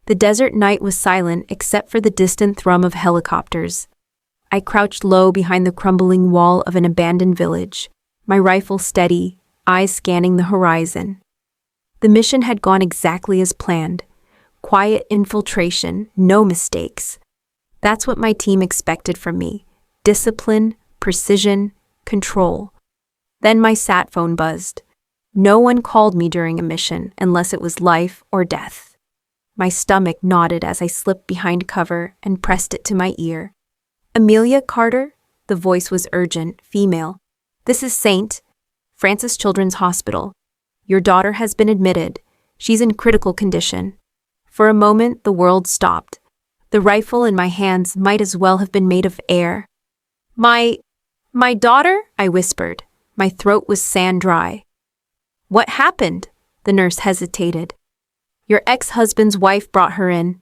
The desert night was silent except for the distant thrum of helicopters. I crouched low behind the crumbling wall of an abandoned village, my rifle steady, eyes scanning the horizon. The mission had gone exactly as planned. Quiet infiltration, no mistakes. That's what my team expected from me. Discipline, precision, control. Then my sat phone buzzed. No one called me during a mission unless it was life or death. My stomach nodded as I slipped behind cover and pressed it to my ear. Amelia Carter? The voice was urgent, female. This is St. Francis Children's Hospital. Your daughter has been admitted. She's in critical condition. For a moment, the world stopped. The rifle in my hands might as well have been made of air. My daughter? I whispered. My throat was sand dry. What happened? The nurse hesitated. Your ex-husband's wife brought her in.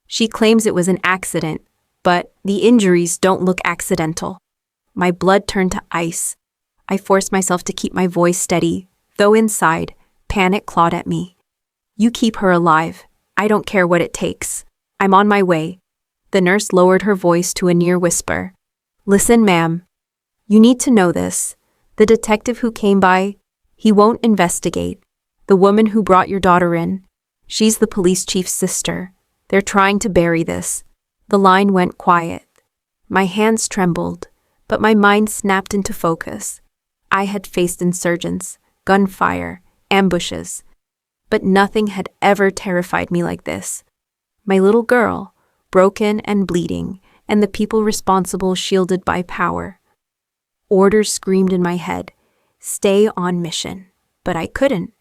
She claims it was an accident, but the injuries don't look accidental. My blood turned to ice. I forced myself to keep my voice steady, though inside, panic clawed at me. You keep her alive. I don't care what it takes. I'm on my way. The nurse lowered her voice to a near whisper. Listen, ma'am. You need to know this. The detective who came by, he won't investigate. The woman who brought your daughter in, she's the police chief's sister. They're trying to bury this. The line went quiet. My hands trembled, but my mind snapped into focus. I had faced insurgents, gunfire, ambushes, but nothing had ever terrified me like this. My little girl, broken and bleeding, and the people responsible shielded by power. Orders screamed in my head, stay on mission, but I couldn't.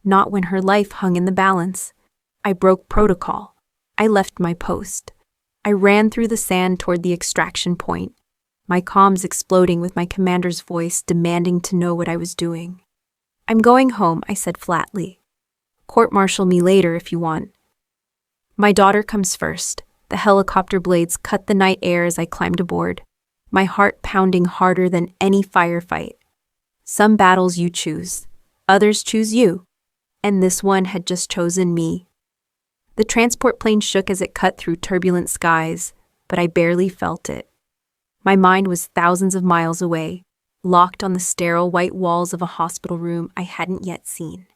Not when her life hung in the balance. I broke protocol. I left my post. I ran through the sand toward the extraction point, my comms exploding with my commander's voice demanding to know what I was doing. I'm going home, I said flatly. Court-martial me later if you want. My daughter comes first. The helicopter blades cut the night air as I climbed aboard, my heart pounding harder than any firefight. Some battles you choose, others choose you, and this one had just chosen me. The transport plane shook as it cut through turbulent skies, but I barely felt it. My mind was thousands of miles away, locked on the sterile white walls of a hospital room I hadn't yet seen.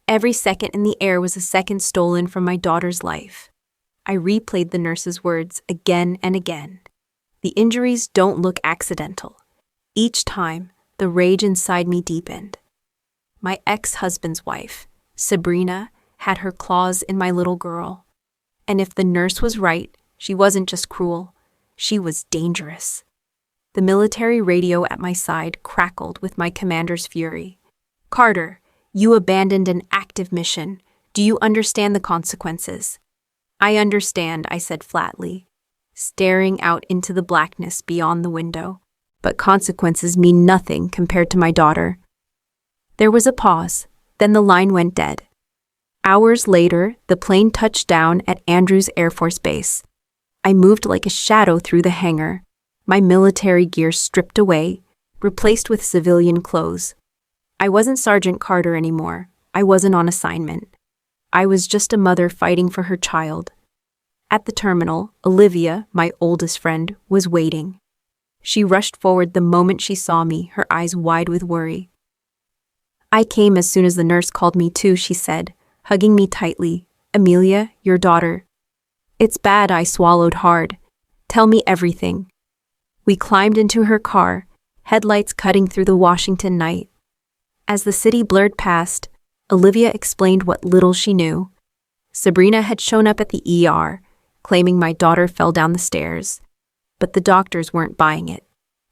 Every second in the air was a second stolen from my daughter's life. I replayed the nurse's words again and again. The injuries don't look accidental. Each time, the rage inside me deepened. My ex-husband's wife, Sabrina, had her claws in my little girl. And if the nurse was right, she wasn't just cruel, she was dangerous. The military radio at my side crackled with my commander's fury. Carter, you abandoned an active mission. Do you understand the consequences? I understand, I said flatly, staring out into the blackness beyond the window. But consequences mean nothing compared to my daughter. There was a pause, then the line went dead. Hours later, the plane touched down at Andrews Air Force Base. I moved like a shadow through the hangar, my military gear stripped away, replaced with civilian clothes. I wasn't Sergeant Carter anymore. I wasn't on assignment. I was just a mother fighting for her child. At the terminal, Olivia, my oldest friend, was waiting. She rushed forward the moment she saw me, her eyes wide with worry. I came as soon as the nurse called me too, she said, hugging me tightly. Amelia, your daughter. It's bad, I swallowed hard. Tell me everything. We climbed into her car, headlights cutting through the Washington night. As the city blurred past, Olivia explained what little she knew. Sabrina had shown up at the ER, claiming my daughter fell down the stairs. But the doctors weren't buying it.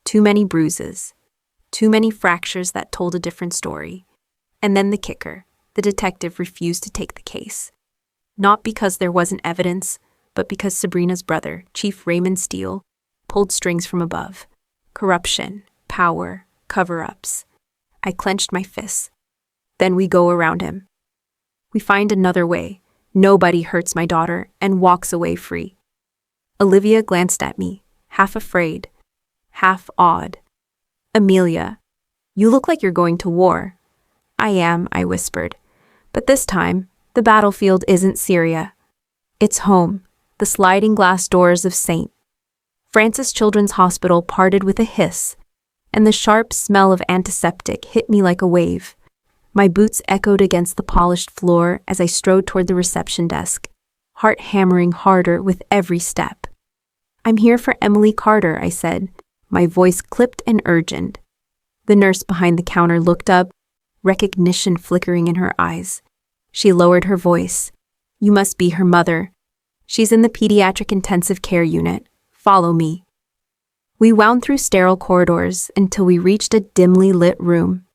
Too many bruises. Too many fractures that told a different story. And then the kicker. The detective refused to take the case. Not because there wasn't evidence, but because Sabrina's brother, Chief Raymond Steele, pulled strings from above. Corruption, power, cover-ups. I clenched my fists. Then we go around him. We find another way. Nobody hurts my daughter and walks away free. Olivia glanced at me, half afraid, half awed. Amelia, you look like you're going to war. I am, I whispered. But this time, the battlefield isn't Syria. It's home. The sliding glass doors of St. Francis Children's Hospital parted with a hiss, and the sharp smell of antiseptic hit me like a wave. My boots echoed against the polished floor as I strode toward the reception desk, heart hammering harder with every step. "I'm here for Emily Carter," I said, my voice clipped and urgent. The nurse behind the counter looked up, recognition flickering in her eyes. She lowered her voice. "You must be her mother. She's in the pediatric intensive care unit. Follow me." We wound through sterile corridors until we reached a dimly lit room.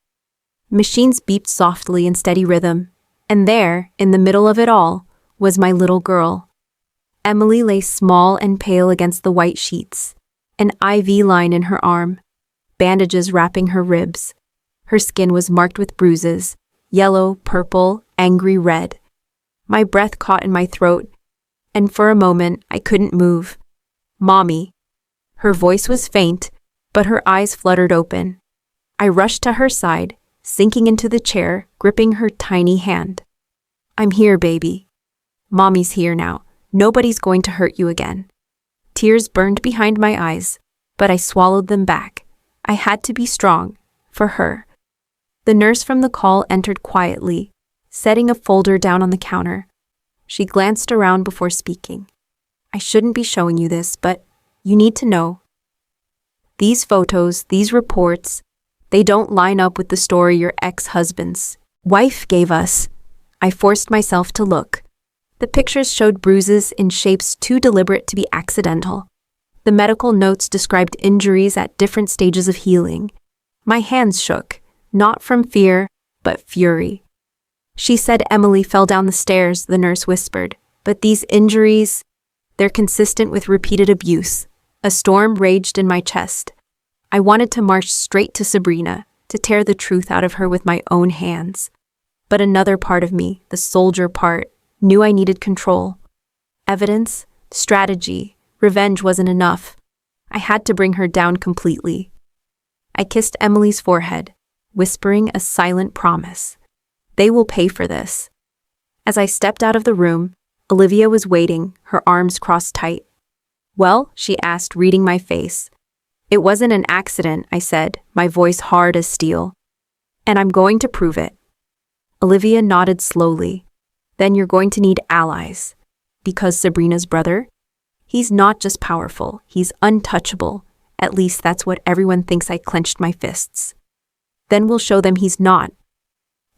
Machines beeped softly in steady rhythm, and there, in the middle of it all, was my little girl. Emily lay small and pale against the white sheets, an IV line in her arm, bandages wrapping her ribs. Her skin was marked with bruises, yellow, purple, angry red. My breath caught in my throat, and for a moment I couldn't move. "Mommy." Her voice was faint, but her eyes fluttered open. I rushed to her side, sinking into the chair, gripping her tiny hand. "I'm here, baby. Mommy's here now. Nobody's going to hurt you again." Tears burned behind my eyes, but I swallowed them back. I had to be strong, for her. The nurse from the call entered quietly, setting a folder down on the counter. She glanced around before speaking. "I shouldn't be showing you this, but you need to know. These photos, these reports, they don't line up with the story your ex-husband's wife gave us." I forced myself to look. The pictures showed bruises in shapes too deliberate to be accidental. The medical notes described injuries at different stages of healing. My hands shook, not from fear, but fury. "She said Emily fell down the stairs," the nurse whispered. "But these injuries, they're consistent with repeated abuse." A storm raged in my chest. I wanted to march straight to Sabrina, to tear the truth out of her with my own hands. But another part of me, the soldier part, knew I needed control. Evidence, strategy, revenge wasn't enough. I had to bring her down completely. I kissed Emily's forehead, whispering a silent promise. "They will pay for this." As I stepped out of the room, Olivia was waiting, her arms crossed tight. "Well?" she asked, reading my face. "It wasn't an accident," I said, my voice hard as steel. "And I'm going to prove it." Olivia nodded slowly. "Then you're going to need allies. Because Sabrina's brother? He's not just powerful, he's untouchable. At least that's what everyone thinks." I clenched my fists. "Then we'll show them he's not."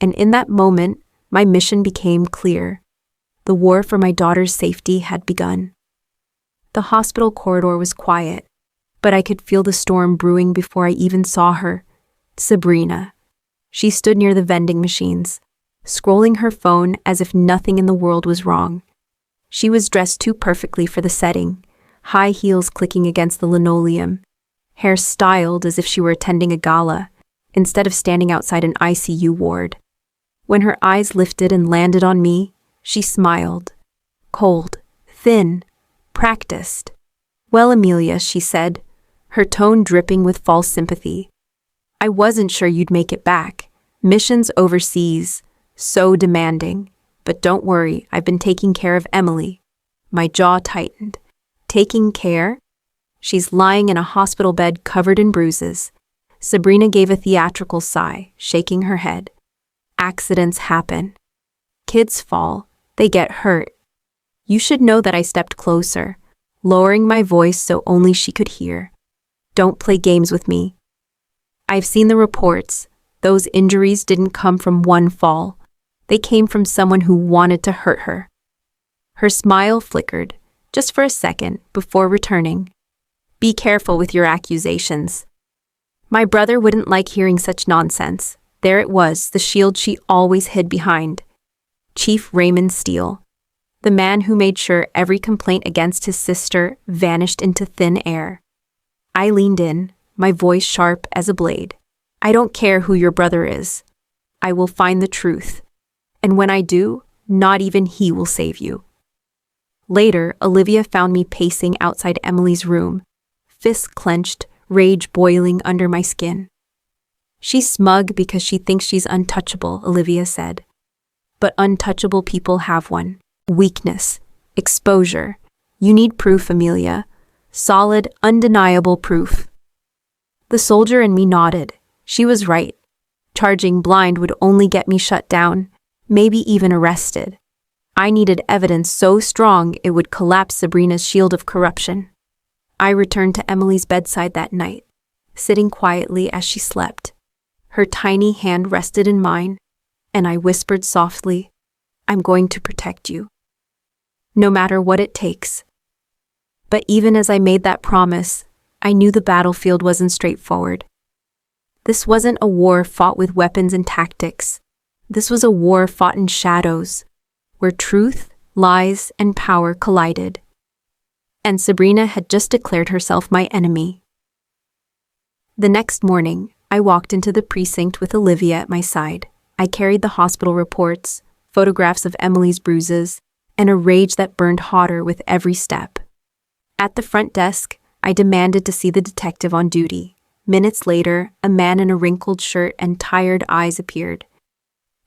And in that moment, my mission became clear. The war for my daughter's safety had begun. The hospital corridor was quiet, but I could feel the storm brewing before I even saw her. Sabrina. She stood near the vending machines, scrolling her phone as if nothing in the world was wrong. She was dressed too perfectly for the setting, high heels clicking against the linoleum, hair styled as if she were attending a gala, instead of standing outside an ICU ward. When her eyes lifted and landed on me, she smiled. Cold, thin, practiced. "Well, Amelia," she said, her tone dripping with false sympathy. "I wasn't sure you'd make it back. Missions overseas, so demanding. But don't worry, I've been taking care of Emily." My jaw tightened. Taking care? She's lying in a hospital bed covered in bruises. Sabrina gave a theatrical sigh, shaking her head. Accidents happen. Kids fall. They get hurt. You should know that. I stepped closer, lowering my voice so only she could hear. "Don't play games with me. I've seen the reports. Those injuries didn't come from one fall. They came from someone who wanted to hurt her." Her smile flickered, just for a second, before returning. "Be careful with your accusations." My brother wouldn't like hearing such nonsense. There it was, the shield she always hid behind. Chief Raymond Steele, the man who made sure every complaint against his sister vanished into thin air. I leaned in, my voice sharp as a blade. "I don't care who your brother is. I will find the truth. And when I do, not even he will save you." Later, Olivia found me pacing outside Emily's room, fists clenched, rage boiling under my skin. "She's smug because she thinks she's untouchable," Olivia said. "But untouchable people have one: weakness. Exposure. You need proof, Amelia. Solid, undeniable proof. The soldier in me nodded. She was right. Charging blind would only get me shut down, maybe even arrested. I needed evidence so strong it would collapse Sabrina's shield of corruption. I returned to Emily's bedside that night, sitting quietly as she slept. Her tiny hand rested in mine, and I whispered softly, "I'm going to protect you, no matter what it takes." But even as I made that promise, I knew the battlefield wasn't straightforward. This wasn't a war fought with weapons and tactics. This was a war fought in shadows, where truth, lies, and power collided. And Sabrina had just declared herself my enemy. The next morning, I walked into the precinct with Olivia at my side. I carried the hospital reports, photographs of Emily's bruises, and a rage that burned hotter with every step. At the front desk, I demanded to see the detective on duty. Minutes later, a man in a wrinkled shirt and tired eyes appeared.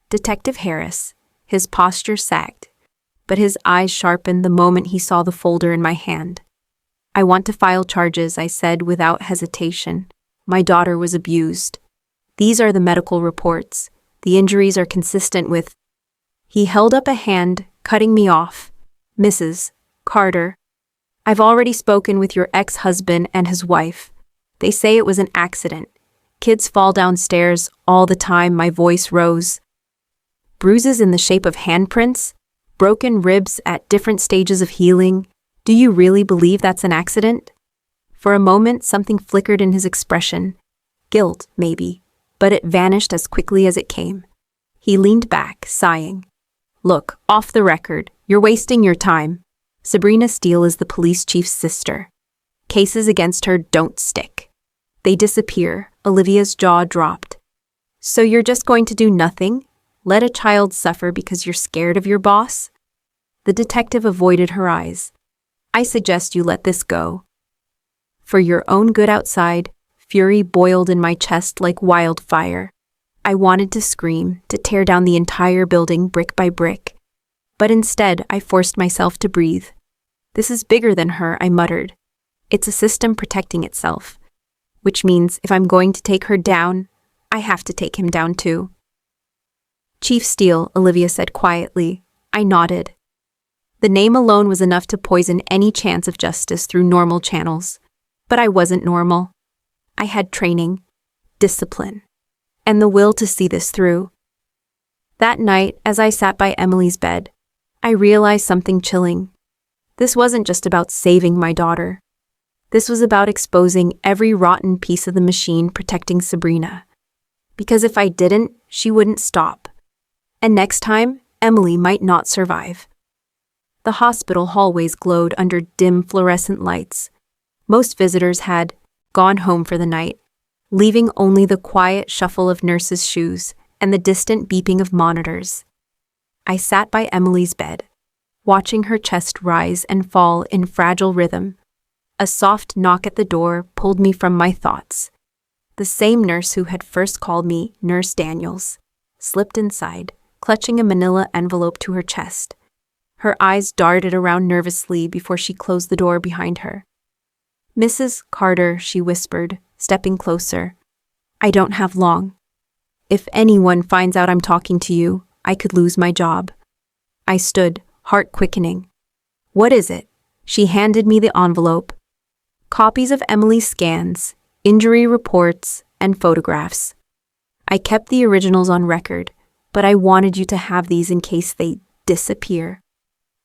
Detective Harris. His posture sagged, but his eyes sharpened the moment he saw the folder in my hand. "I want to file charges," I said without hesitation. "My daughter was abused. These are the medical reports. The injuries are consistent with—" He held up a hand, cutting me off. "Mrs. Carter, I've already spoken with your ex-husband and his wife. They say it was an accident. Kids fall downstairs all the time." My voice rose. "Bruises in the shape of handprints? Broken ribs at different stages of healing? Do you really believe that's an accident?" For a moment, something flickered in his expression. Guilt, maybe, but it vanished as quickly as it came. He leaned back, sighing. "Look, off the record, you're wasting your time. Sabrina Steele is the police chief's sister. Cases against her don't stick. They disappear." Olivia's jaw dropped. "So you're just going to do nothing? Let a child suffer because you're scared of your boss?" The detective avoided her eyes. "I suggest you let this go." For your own good outside, fury boiled in my chest like wildfire. I wanted to scream, to tear down the entire building brick by brick. But instead, I forced myself to breathe. "This is bigger than her," I muttered. "It's a system protecting itself. Which means if I'm going to take her down, I have to take him down too." "Chief Steele," Olivia said quietly. I nodded. The name alone was enough to poison any chance of justice through normal channels. But I wasn't normal. I had training, discipline, and the will to see this through. That night, as I sat by Emily's bed, I realized something chilling. This wasn't just about saving my daughter. This was about exposing every rotten piece of the machine protecting Sabrina. Because if I didn't, she wouldn't stop. And next time, Emily might not survive. The hospital hallways glowed under dim fluorescent lights. Most visitors had gone home for the night, leaving only the quiet shuffle of nurses' shoes and the distant beeping of monitors. I sat by Emily's bed, watching her chest rise and fall in fragile rhythm. A soft knock at the door pulled me from my thoughts. The same nurse who had first called me Nurse Daniels slipped inside, clutching a manila envelope to her chest. Her eyes darted around nervously before she closed the door behind her. "Mrs. Carter," she whispered, stepping closer. "I don't have long. If anyone finds out I'm talking to you, I could lose my job." I stood, heart quickening. "What is it?" She handed me the envelope. Copies of Emily's scans, injury reports, and photographs. I kept the originals on record, but I wanted you to have these in case they disappear.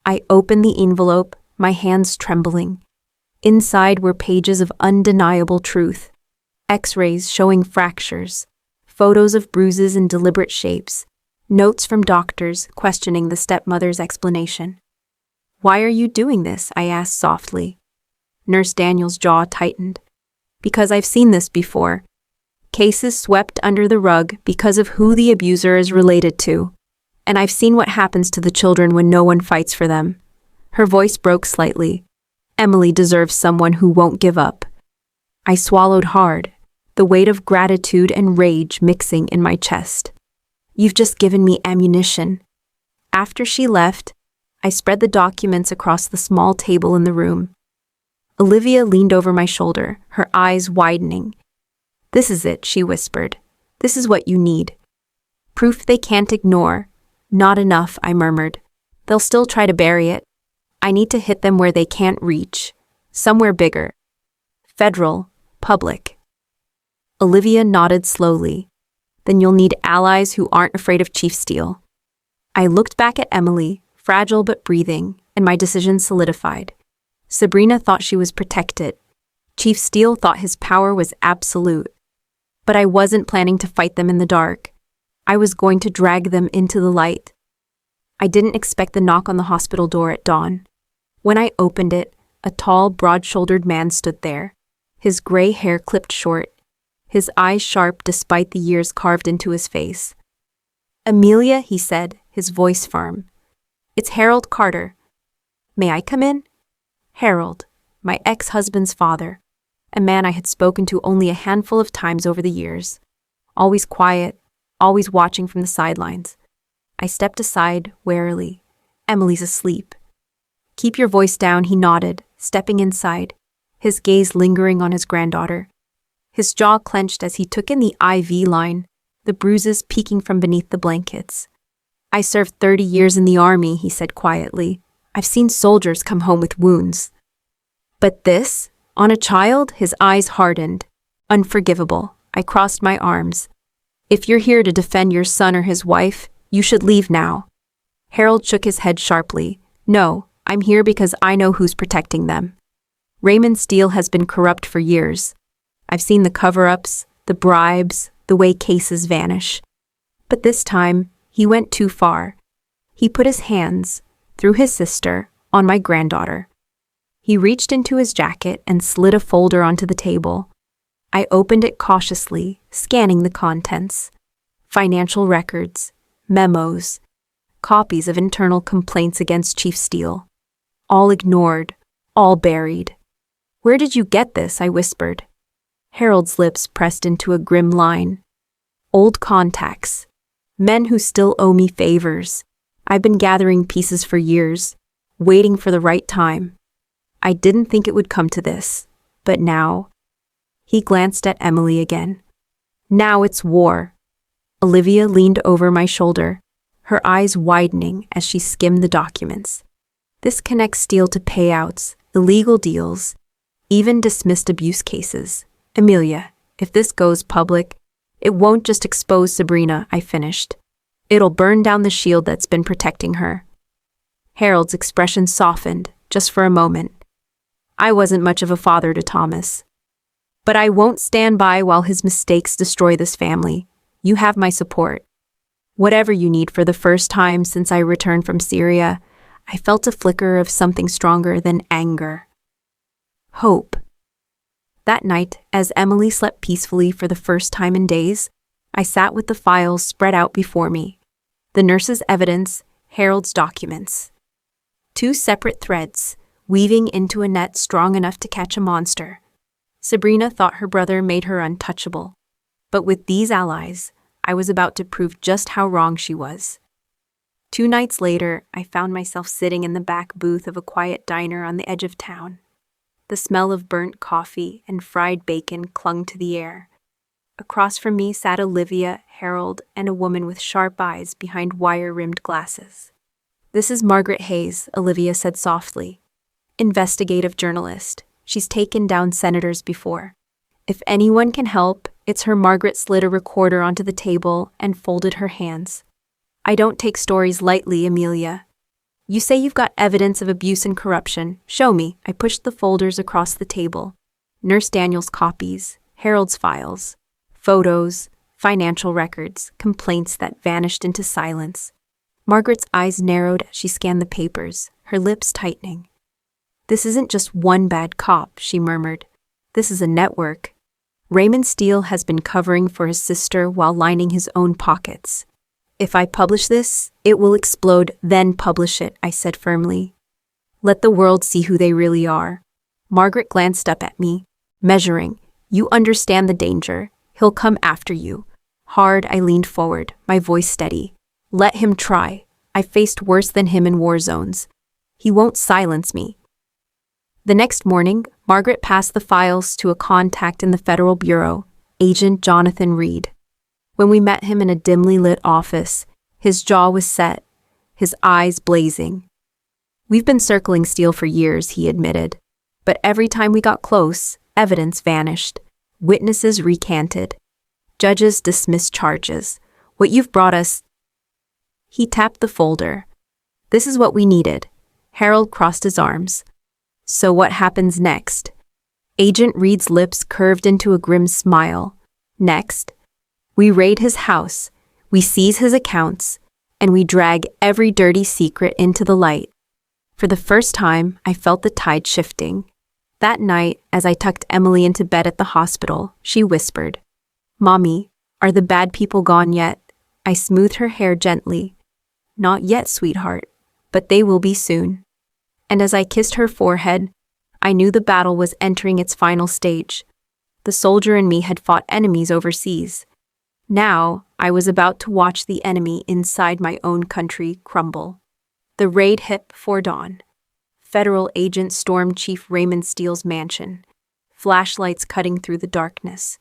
I opened the envelope, my hands trembling. Inside were pages of undeniable truth. X-rays showing fractures, photos of bruises in deliberate shapes, notes from doctors questioning the stepmother's explanation. "Why are you doing this?" I asked softly. Nurse Daniel's jaw tightened. "Because I've seen this before. Cases swept under the rug because of who the abuser is related to. And I've seen what happens to the children when no one fights for them." Her voice broke slightly. "Emily deserves someone who won't give up." I swallowed hard, the weight of gratitude and rage mixing in my chest. "You've just given me ammunition." After she left, I spread the documents across the small table in the room. Olivia leaned over my shoulder, her eyes widening. "This is it," she whispered. "This is what you need. Proof they can't ignore." "Not enough," I murmured. "They'll still try to bury it. I need to hit them where they can't reach. Somewhere bigger. Federal, public." Olivia nodded slowly. "Then you'll need allies who aren't afraid of Chief Steele." I looked back at Emily, fragile but breathing, and my decision solidified. Sabrina thought she was protected. Chief Steele thought his power was absolute. But I wasn't planning to fight them in the dark. I was going to drag them into the light. I didn't expect the knock on the hospital door at dawn. When I opened it, a tall, broad-shouldered man stood there, his gray hair clipped short, his eyes sharp despite the years carved into his face. "Amelia," he said, his voice firm. "It's Harold Carter. May I come in?" Harold, my ex-husband's father, a man I had spoken to only a handful of times over the years. Always quiet, always watching from the sidelines. I stepped aside, warily. "Emily's asleep." "Keep your voice down," he nodded, stepping inside, his gaze lingering on his granddaughter. His jaw clenched as he took in the IV line, the bruises peeking from beneath the blankets. "I served 30 years in the army," he said quietly. "I've seen soldiers come home with wounds. But this, on a child?" His eyes hardened. "Unforgivable." I crossed my arms. "If you're here to defend your son or his wife, you should leave now." Harold shook his head sharply. "No, I'm here because I know who's protecting them. Raymond Steele has been corrupt for years. I've seen the cover-ups, the bribes, the way cases vanish. But this time, he went too far. He put his hands, through his sister, on my granddaughter." He reached into his jacket and slid a folder onto the table. I opened it cautiously, scanning the contents. Financial records, memos, copies of internal complaints against Chief Steele. All ignored, all buried. "Where did you get this?" I whispered. Harold's lips pressed into a grim line. "Old contacts. Men who still owe me favors. I've been gathering pieces for years, waiting for the right time. I didn't think it would come to this, but now..." He glanced at Emily again. "Now it's war." Olivia leaned over my shoulder, her eyes widening as she skimmed the documents. "This connects Steele to payouts, illegal deals, even dismissed abuse cases. Amelia, if this goes public, it won't just expose Sabrina," I finished. "It'll burn down the shield that's been protecting her." Harold's expression softened, just for a moment. I wasn't much of a father to Thomas. "But I won't stand by while his mistakes destroy this family. You have my support. Whatever you need." For the first time since I returned from Syria, I felt a flicker of something stronger than anger. Hope. That night, as Emily slept peacefully for the first time in days, I sat with the files spread out before me. The nurse's evidence, Harold's documents. 2 separate threads, weaving into a net strong enough to catch a monster. Sabrina thought her brother made her untouchable. But with these allies, I was about to prove just how wrong she was. 2 nights later, I found myself sitting in the back booth of a quiet diner on the edge of town. The smell of burnt coffee and fried bacon clung to the air. Across from me sat Olivia, Harold, and a woman with sharp eyes behind wire-rimmed glasses. "This is Margaret Hayes," Olivia said softly. "Investigative journalist. She's taken down senators before. If anyone can help, it's her." Margaret slid a recorder onto the table and folded her hands. "I don't take stories lightly, Amelia. You say you've got evidence of abuse and corruption. Show me." I pushed the folders across the table. Nurse Daniel's copies, Harold's files, photos, financial records, complaints that vanished into silence. Margaret's eyes narrowed as she scanned the papers, her lips tightening. "This isn't just one bad cop," she murmured. "This is a network. Raymond Steele has been covering for his sister while lining his own pockets. If I publish this, it will explode." "Then publish it," I said firmly. "Let the world see who they really are." Margaret glanced up at me, measuring. "You understand the danger. He'll come after you." Hard, I leaned forward, my voice steady. "Let him try. I faced worse than him in war zones. He won't silence me. The next morning, Margaret passed the files to a contact in the Federal Bureau, Agent Jonathan Reed. When we met him in a dimly lit office, his jaw was set, his eyes blazing. "We've been circling Steele for years," he admitted. "But every time we got close, evidence vanished. Witnesses recanted. Judges dismissed charges. What you've brought us—" He tapped the folder. "This is what we needed." Harold crossed his arms. "So what happens next?" Agent Reed's lips curved into a grim smile. "Next, we raid his house, we seize his accounts, and we drag every dirty secret into the light." For the first time, I felt the tide shifting. That night, as I tucked Emily into bed at the hospital, she whispered, "Mommy, are the bad people gone yet?" I smoothed her hair gently. "Not yet, sweetheart, but they will be soon." And as I kissed her forehead, I knew the battle was entering its final stage. The soldier in me had fought enemies overseas. Now, I was about to watch the enemy inside my own country crumble. The raid hit before dawn. Federal agents stormed Chief Raymond Steele's mansion, flashlights cutting through the darkness.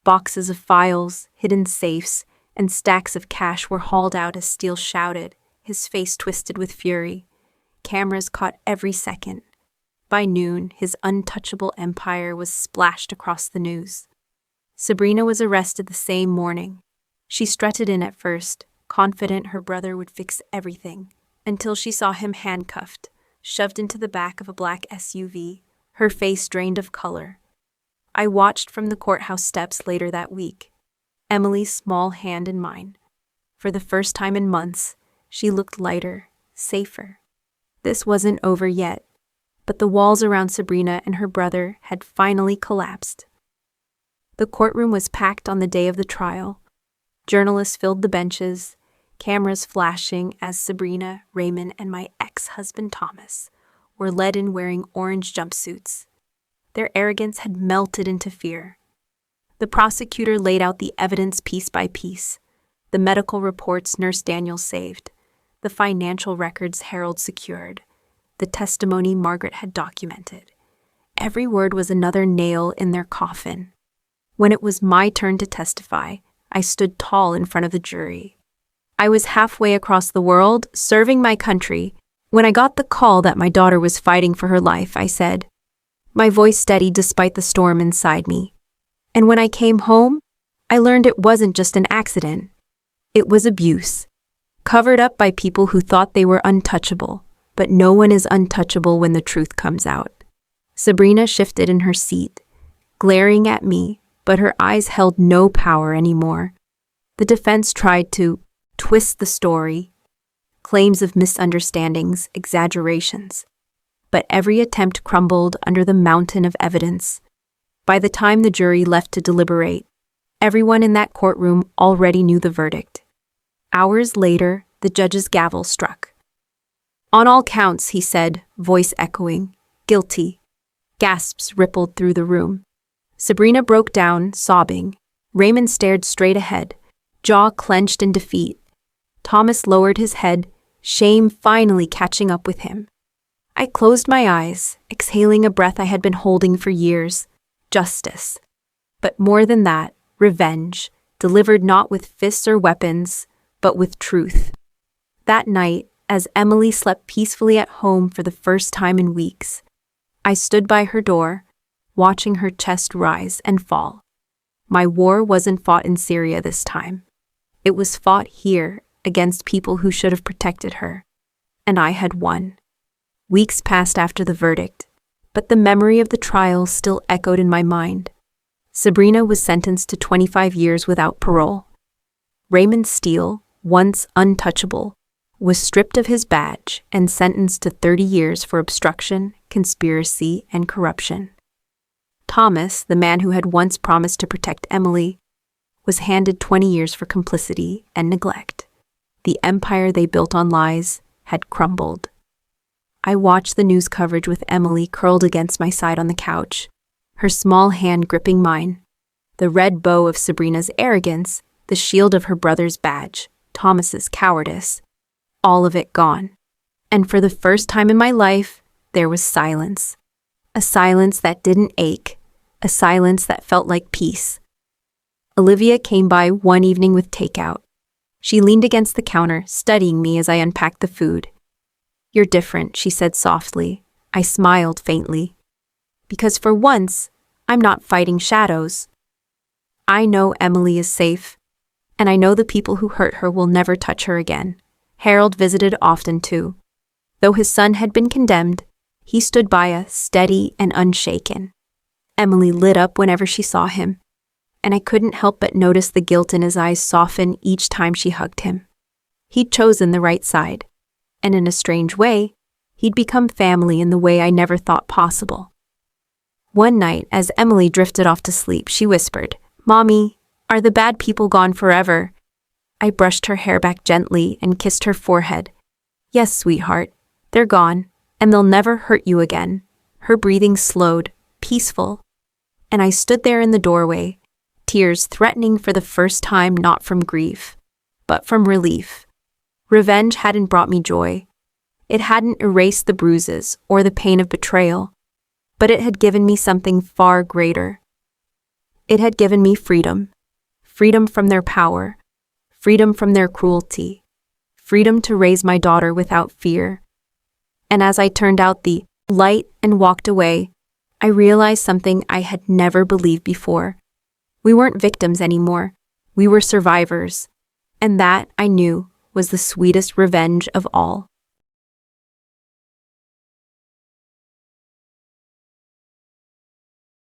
Boxes of files, hidden safes, and stacks of cash were hauled out as Steele shouted, his face twisted with fury. Cameras caught every second. By noon, his untouchable empire was splashed across the news. Sabrina was arrested the same morning. She strutted in at first, confident her brother would fix everything, until she saw him handcuffed, shoved into the back of a black SUV, her face drained of color. I watched from the courthouse steps later that week, Emily's small hand in mine. For the first time in months, she looked lighter, safer. This wasn't over yet, but the walls around Sabrina and her brother had finally collapsed. The courtroom was packed on the day of the trial. Journalists filled the benches, cameras flashing as Sabrina, Raymond, and my ex-husband Thomas were led in wearing orange jumpsuits. Their arrogance had melted into fear. The prosecutor laid out the evidence piece by piece, the medical reports Nurse Daniels saved, the financial records Harold secured, the testimony Margaret had documented. Every word was another nail in their coffin. When it was my turn to testify, I stood tall in front of the jury. I was halfway across the world, serving my country. When I got the call that my daughter was fighting for her life, I said, my voice steady despite the storm inside me. And when I came home, I learned it wasn't just an accident. It was abuse, covered up by people who thought they were untouchable. But no one is untouchable when the truth comes out. Sabrina shifted in her seat, glaring at me, but her eyes held no power anymore. The defense tried to twist the story, claims of misunderstandings, exaggerations. But every attempt crumbled under the mountain of evidence. By the time the jury left to deliberate, everyone in that courtroom already knew the verdict. Hours later, the judge's gavel struck. "On all counts," he said, voice echoing, "guilty." Gasps rippled through the room. Sabrina broke down, sobbing. Raymond stared straight ahead, jaw clenched in defeat. Thomas lowered his head, shame finally catching up with him. I closed my eyes, exhaling a breath I had been holding for years. Justice. But more than that, revenge, delivered not with fists or weapons, but with truth. That night, as Emily slept peacefully at home for the first time in weeks, I stood by her door, watching her chest rise and fall. My war wasn't fought in Syria this time. It was fought here against people who should have protected her. And I had won. Weeks passed after the verdict, but the memory of the trial still echoed in my mind. Sabrina was sentenced to 25 years without parole. Raymond Steele, once untouchable, was stripped of his badge and sentenced to 30 years for obstruction, conspiracy, and corruption. Thomas, the man who had once promised to protect Emily, was handed 20 years for complicity and neglect. The empire they built on lies had crumbled. I watched the news coverage with Emily curled against my side on the couch, her small hand gripping mine. The red bow of Sabrina's arrogance, the shield of her brother's badge, Thomas's cowardice. all of it gone. And for the first time in my life, there was silence. A silence that didn't ache, a silence that felt like peace. Olivia came by one evening with takeout. She leaned against the counter, studying me as I unpacked the food. "You're different," she said softly. I smiled faintly. "Because for once, I'm not fighting shadows. I know Emily is safe, and I know the people who hurt her will never touch her again." Harold visited often too. Though his son had been condemned, he stood by us, steady and unshaken. Emily lit up whenever she saw him, and I couldn't help but notice the guilt in his eyes soften each time she hugged him. He'd chosen the right side, and in a strange way, he'd become family in the way I never thought possible. One night, as Emily drifted off to sleep, she whispered, "Mommy, are the bad people gone forever?" I brushed her hair back gently and kissed her forehead. "Yes, sweetheart, they're gone, and they'll never hurt you again." Her breathing slowed, peaceful, and I stood there in the doorway, tears threatening for the first time not from grief, but from relief. Revenge hadn't brought me joy. It hadn't erased the bruises or the pain of betrayal, but it had given me something far greater. It had given me freedom. Freedom from their power. Freedom from their cruelty. Freedom to raise my daughter without fear. And as I turned out the light and walked away, I realized something I had never believed before. We weren't victims anymore. We were survivors. And that, I knew, was the sweetest revenge of all.